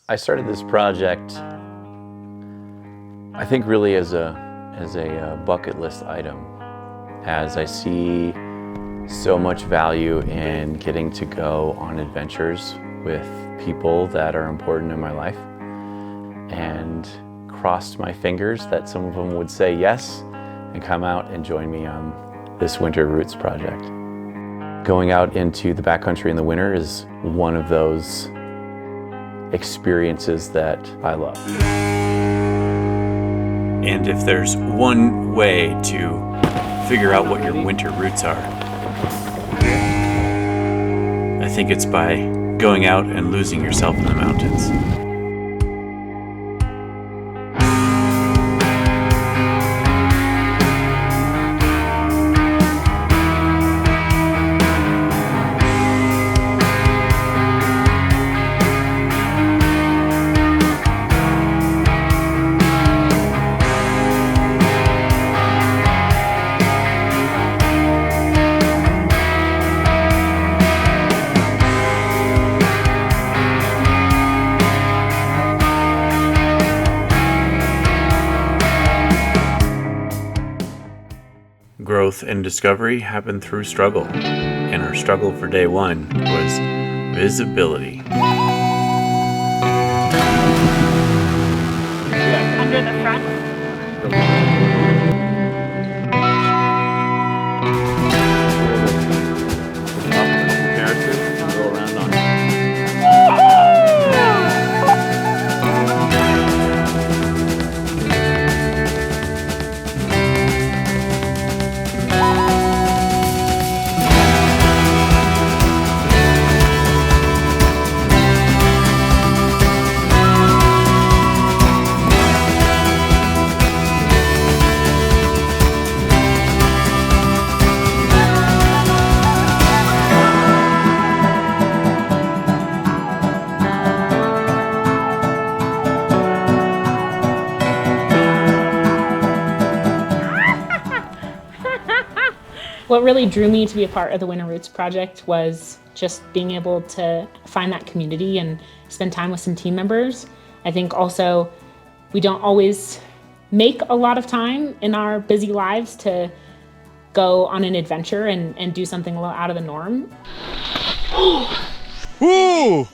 I started this project, I think really as a bucket list item, as I see so much value in getting to go on adventures with people that are important in my life, and crossed my fingers that some of them would say yes and come out and join me on this Winter Roots project. Going out into the backcountry in the winter is one of those experiences that I love. And if there's one way to figure out what your winter roots are, I think it's by going out and losing yourself in the mountains. Growth and discovery happen through struggle, and our struggle for day one was visibility. Under the front. What really drew me to be a part of the Winter Roots project was just being able to find that community and spend time with some team members. I think also we don't always make a lot of time in our busy lives to go on an adventure and do something a little out of the norm. Woo!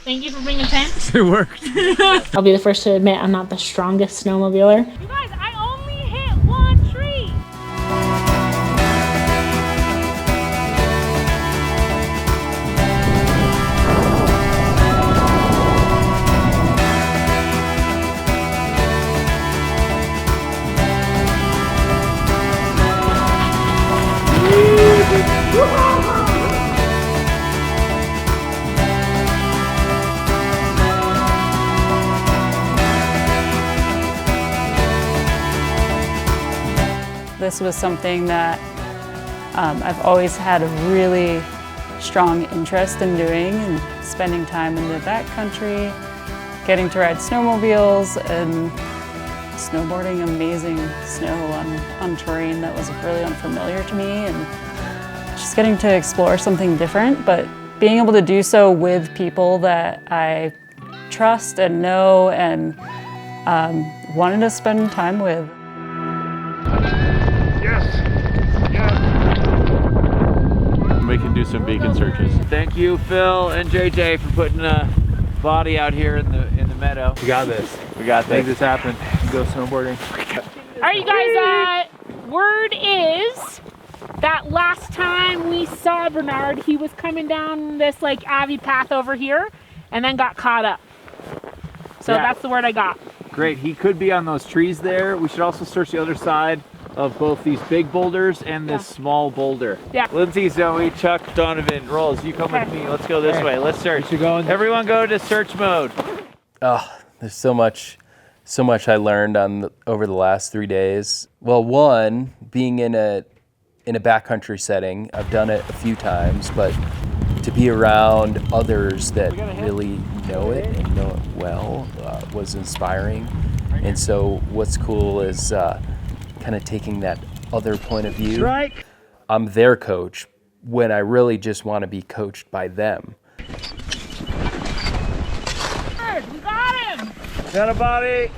Thank you for bringing tents. It worked. I'll be the first to admit I'm not the strongest snowmobiler. You guys, I only hit one tree. This was something that I've always had a really strong interest in doing, and spending time in the backcountry, getting to ride snowmobiles and snowboarding amazing snow on terrain that was really unfamiliar to me, and just getting to explore something different, but being able to do so with people that I trust and know and wanted to spend time with. We can do some beacon searches. Thank you, Phil and JJ, for putting a body out here in the meadow. We got this. We got Make this. this happen. Go snowboarding. All right, you guys, word is that last time we saw Bernard, he was coming down this like avid path over here and then got caught up. So Yeah. that's the word I got. Great. He could be on those trees there. We should also search the other side of both these big boulders and this small boulder. Yeah. Lindsay, Zoe, Chuck, Donovan, Rolls, you come with me. Let's go this way. Let's search. Everyone go to search mode. Oh, there's so much I learned over the last 3 days. Well, one, being in a backcountry setting, I've done it a few times, but to be around others that really know it and know it well was inspiring. And so what's cool is kind of taking that other point of view. Strike. I'm their coach when I really just want to be coached by them. Bernard, we got him. Got a body.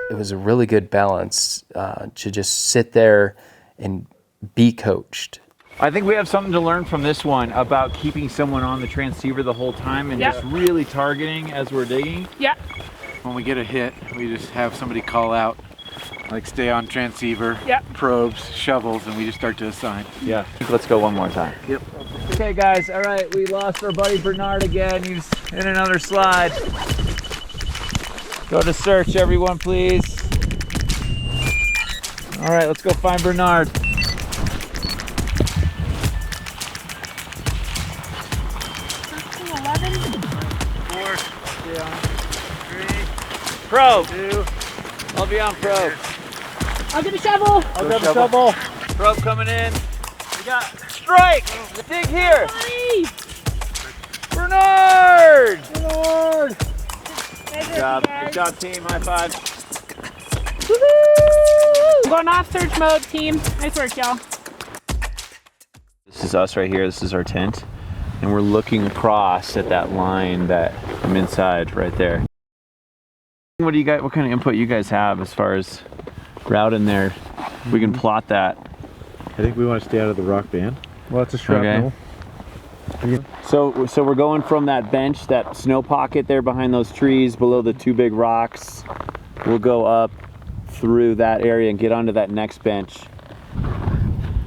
It was a really good balance to just sit there and be coached. I think we have something to learn from this one about keeping someone on the transceiver the whole time and just really targeting as we're digging. Yeah. When we get a hit, we just have somebody call out, like stay on transceiver, probes, shovels, and we just start to assign. Yeah. Let's go one more time. Yep. Okay, guys. All right, we lost our buddy Bernard again. He's in another slide. Go to search, everyone, please. All right, let's go find Bernard. Probe. I'll be on probe. I'll get a shovel. I'll grab a shovel. Probe coming in. We got strike. Dig here. Bernard. Bernard. Good job. Good job, team. High five. Woohoo! I'm going off search mode, team. Nice work, y'all. This is us right here. This is our tent. And we're looking across at that line that I'm inside right there. What do you guys, what kind of input you guys have as far as route in there? We can plot that. I think we want to stay out of the rock band. Lots of shrapnel. Okay. So we're going from that bench, that snow pocket there behind those trees below the two big rocks. We'll go up through that area and get onto that next bench.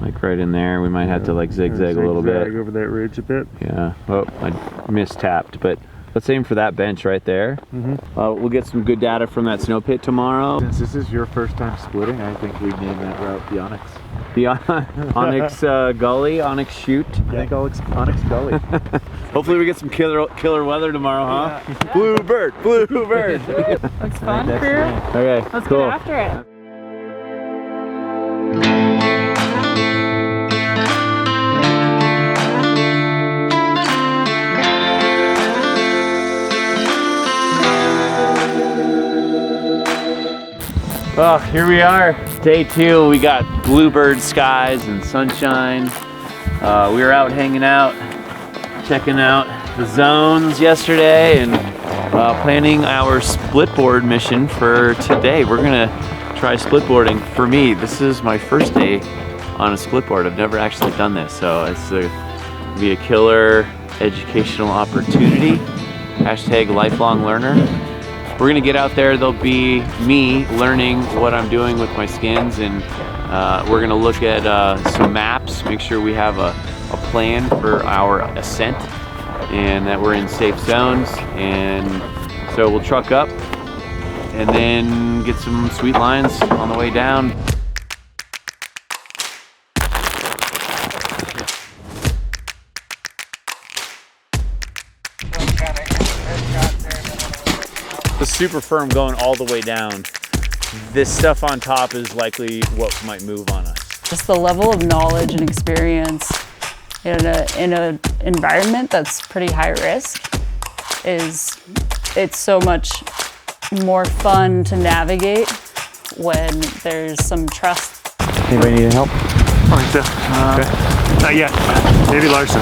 Like right in there. We might have to like zigzag a little bit. Over that ridge a bit. Yeah. Oh, I mistapped, but let's aim for that bench right there. We'll get some good data from that snow pit tomorrow. Since this is your first time splitting, I think we name that route the Onyx. The Onyx Gully, Onyx Chute. I think Onyx Gully. Hopefully we get some killer weather tomorrow, huh? Yeah. Bluebird. Looks fun, crew. Okay, Let's cool. get after it. Well, here we are, day 2. We got bluebird skies and sunshine. We were out hanging out, checking out the zones yesterday and planning our splitboard mission for today. We're gonna try splitboarding. For me, this is my first day on a splitboard. I've never actually done this, so it's gonna be a killer educational opportunity. Hashtag lifelong learner. We're gonna get out there. There'll be me learning what I'm doing with my skins, and we're gonna look at some maps, make sure we have a plan for our ascent and that we're in safe zones. And so we'll truck up and then get some sweet lines on the way down. The super firm going all the way down. This stuff on top is likely what might move on us. Just the level of knowledge and experience in an environment that's pretty high risk it's so much more fun to navigate when there's some trust. Anybody need help? I think so. Okay. Not yet. Maybe Larson.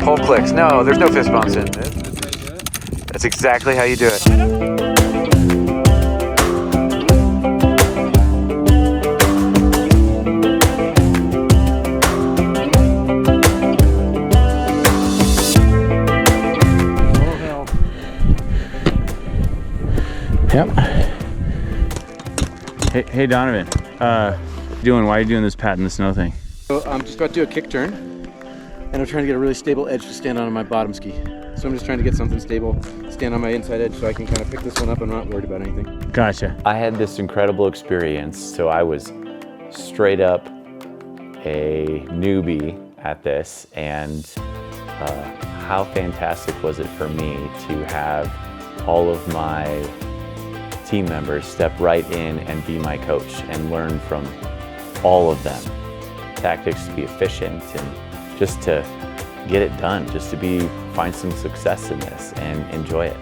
Pole clicks. No, there's no fist bumps in it. That's exactly how you do it. Yep. Hey Donovan, why are you doing this pat in the snow thing? So I'm just about to do a kick turn, and I'm trying to get a really stable edge to stand on my bottom ski. So I'm just trying to get something stable, stand on my inside edge so I can kind of pick this one up and I'm not worried about anything. Gotcha. I had this incredible experience, so I was straight up a newbie at this, and how fantastic was it for me to have all of my team members step right in and be my coach and learn from all of them. Tactics to be efficient and just to get it done, just to find some success in this and enjoy it.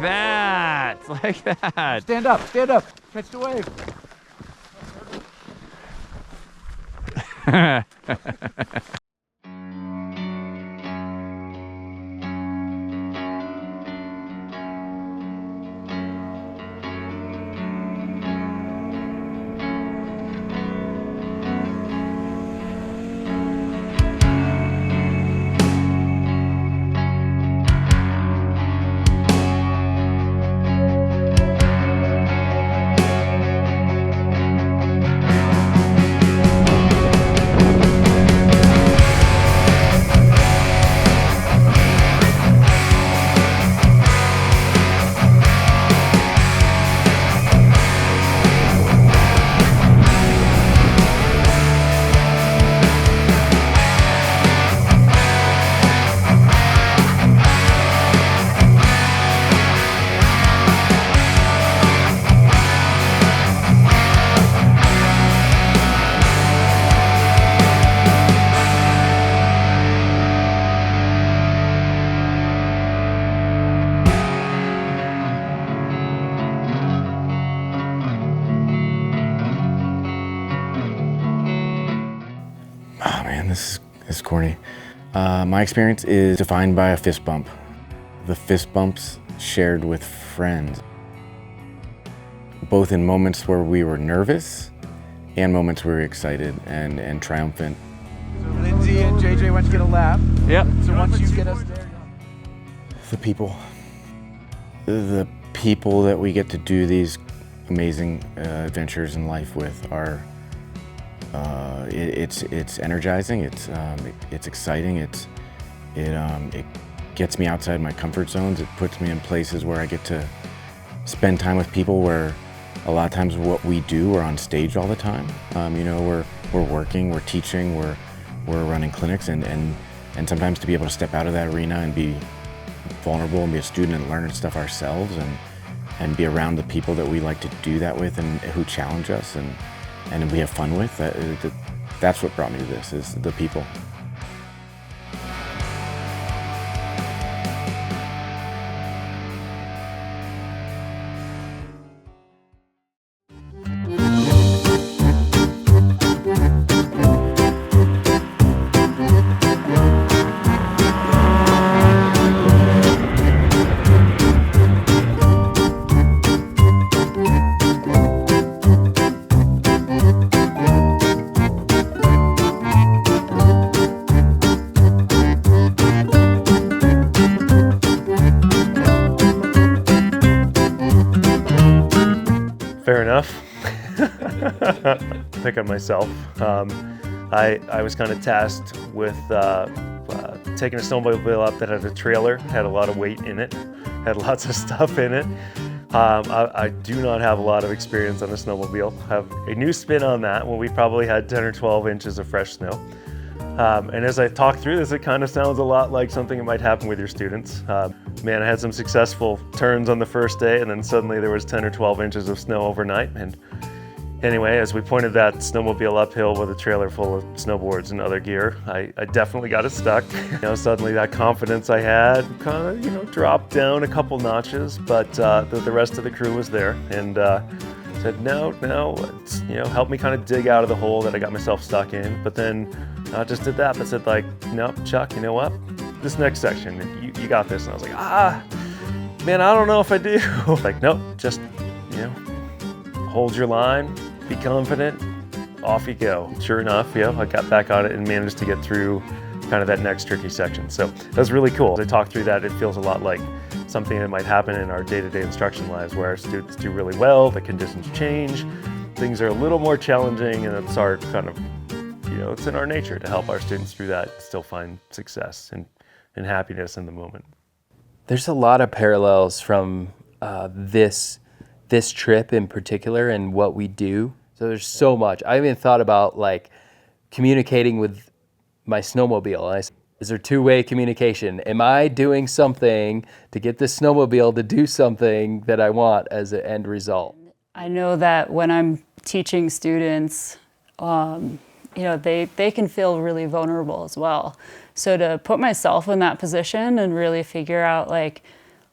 that. Like that. Stand up, stand up. Catch the wave. Oh man, this is corny. My experience is defined by a fist bump. The fist bumps shared with friends. Both in moments where we were nervous and moments where we were excited and triumphant. So Lindsay and JJ went to get a lap. Yep. So once you get us there. The people. The people that we get to do these amazing adventures in life with are it's energizing, it's exciting, it gets me outside my comfort zones, it puts me in places where I get to spend time with people where a lot of times what we do, we're on stage all the time. You know, we're working, we're teaching, we're running clinics, and sometimes to be able to step out of that arena and be vulnerable and be a student and learn stuff ourselves and be around the people that we like to do that with and who challenge us and we have fun with, that's what brought me to this, is the people. Fair enough. Pick on myself. I was kind of tasked with taking a snowmobile up that had a trailer, had a lot of weight in it, had lots of stuff in it. I do not have a lot of experience on a snowmobile. I have a new spin on that when we probably had 10 or 12 inches of fresh snow. And as I talk through this, it kind of sounds a lot like something that might happen with your students. Man, I had some successful turns on the first day, and then suddenly there was 10 or 12 inches of snow overnight. And anyway, as we pointed that snowmobile uphill with a trailer full of snowboards and other gear, I definitely got it stuck. You know, suddenly that confidence I had kind of, you know, dropped down a couple notches, but the rest of the crew was there and said, no, it's, you know, help me kind of dig out of the hole that I got myself stuck in. But then not just did that, but said like, no, Chuck, you know what? This next section, you got this. And I was like, man, I don't know if I do. Like, nope, just, you know, hold your line, be confident, off you go. Sure enough, yeah, I got back on it and managed to get through kind of that next tricky section. So that was really cool. As I talk through that, it feels a lot like something that might happen in our day-to-day instruction lives where our students do really well, the conditions change, things are a little more challenging, and it's our kind of, you know, it's in our nature to help our students through that, still find success and happiness in the moment. There's a lot of parallels from this trip in particular and what we do. So there's so much. I even thought about like communicating with my snowmobile. Is there two-way communication? Am I doing something to get this snowmobile to do something that I want as an end result? I know that when I'm teaching students, you know, they can feel really vulnerable as well. So to put myself in that position and really figure out like,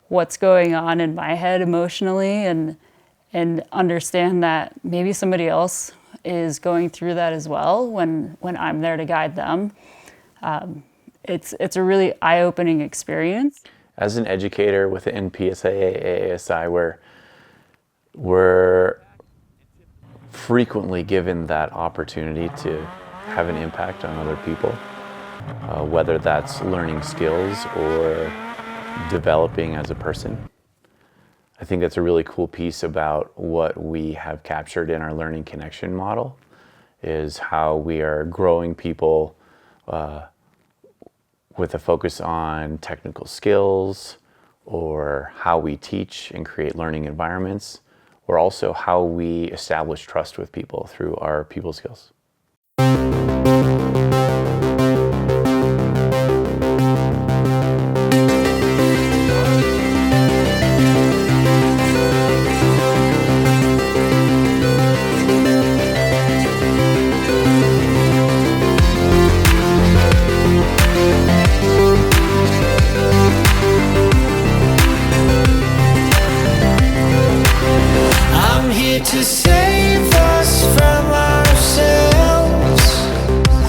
what's going on in my head emotionally and understand that maybe somebody else is going through that as well when I'm there to guide them. It's a really eye-opening experience. As an educator within PSIA, AASI, we're frequently given that opportunity to have an impact on other people, whether that's learning skills or developing as a person. I think that's a really cool piece about what we have captured in our learning connection model, is how we are growing people with a focus on technical skills, or how we teach and create learning environments, or also how we establish trust with people through our people skills. To save us from ourselves,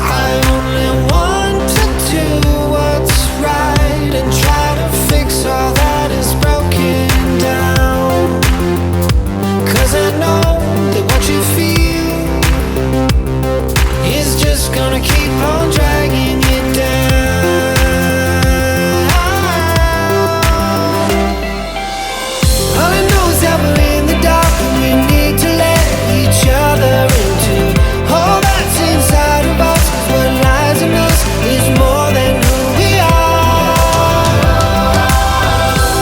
I only want to do what's right and try to fix all that is broken down. 'Cause I know that what you feel is just gonna keep on dragging you down. All I know is that we're in the dark and we need to let each other into all that's inside of us, 'cause what lies in us is more than who we are.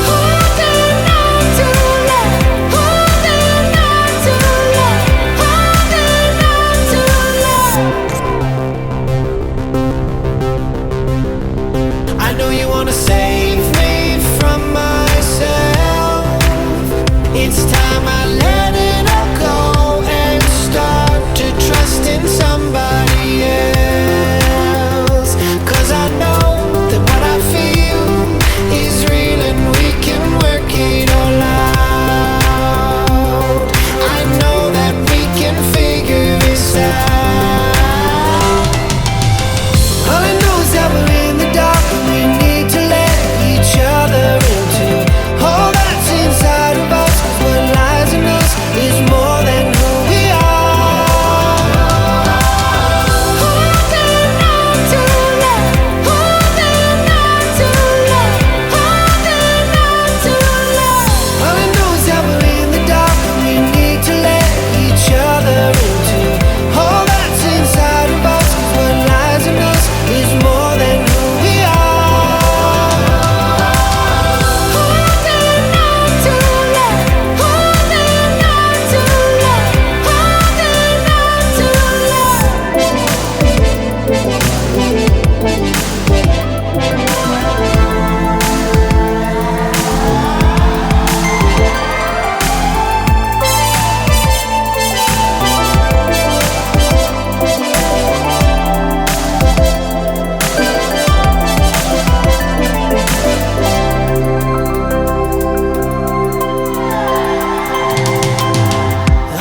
Holding on to love, holding on to love, holding on to love. I know you wanna save me from myself. It's time I let it all go and start to trust in somebody else. 'Cause I know that what I feel is real and we can work it all out. I know that we can figure this out. All I know is that we're in the dark and we need to let each other into all that's inside of us, 'cause what lies in us is more than who we are. Holding on to love, holding on to love, holding on to love. All I know is that we're in the dark and we need to let each other into all that's inside of us, 'cause what lies in us is more than who we are. Holding on to love, holding on to love, holding on to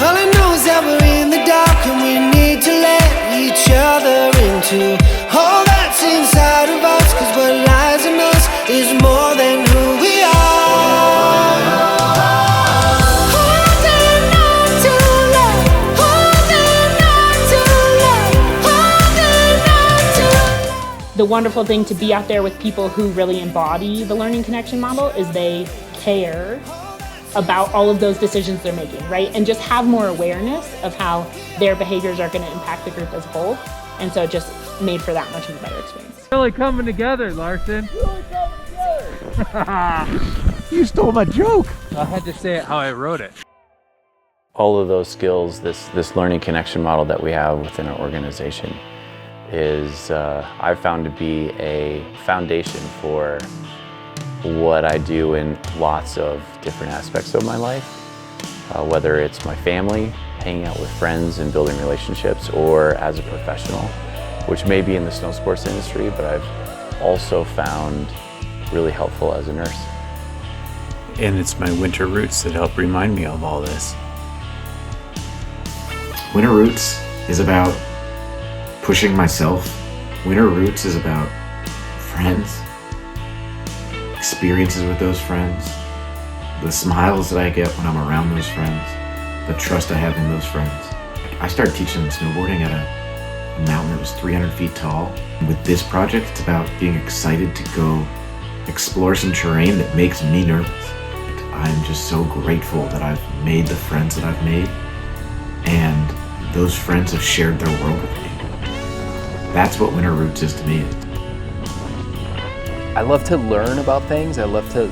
all I know is that we're in the dark and we need to let each other into all that's inside of us, 'cause what lies in us is more than who we are. Holding on to love, holding on to love, holding on to love. The wonderful thing to be out there with people who really embody the learning connection model is they care about all of those decisions they're making, right? And just have more awareness of how their behaviors are going to impact the group as a whole. And so it just made for that much of a better experience. Really coming together, Larson. You stole my joke. I had to say it how I wrote it. All of those skills, this learning connection model that we have within our organization is, I've found to be a foundation for what I do in lots of different aspects of my life, whether it's my family, hanging out with friends and building relationships, or as a professional, which may be in the snow sports industry, but I've also found really helpful as a nurse. And it's my winter roots that help remind me of all this. Winter Roots is about pushing myself. Winter Roots is about friends, experiences with those friends, the smiles that I get when I'm around those friends, the trust I have in those friends. I started teaching them snowboarding at a mountain that was 300 feet tall. With this project, it's about being excited to go explore some terrain that makes me nervous. I'm just so grateful that I've made the friends that I've made, and those friends have shared their world with me. That's what Winter Roots is to me. I love to learn about things. I love to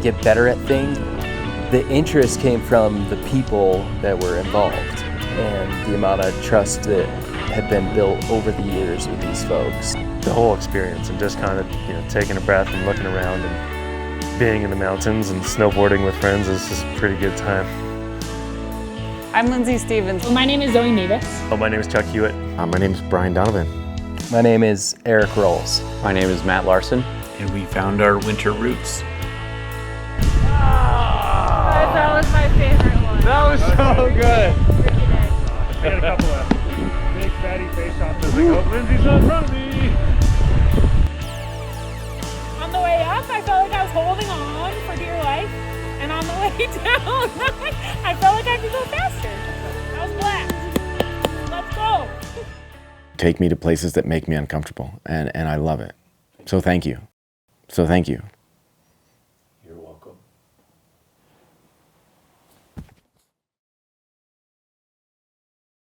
get better at things. The interest came from the people that were involved and the amount of trust that had been built over the years with these folks. The whole experience, and just kind of taking a breath and looking around and being in the mountains and snowboarding with friends is just a pretty good time. I'm Lindsay Stevens. Well, my name is Zoe Mavis. Oh, my name is Chuck Hewitt. My name is Brian Donovan. My name is Eric Rolls. My name is Matt Larson. And we found our winter roots. That was my favorite one. That was so good. I got a couple of big fatty face shots as I go, Lindsay's in front of me. On the way up, I felt like I was holding on for dear life. And on the way down, I felt like I could go faster. That was blast. Let's go. Take me to places that make me uncomfortable, and I love it. So thank you.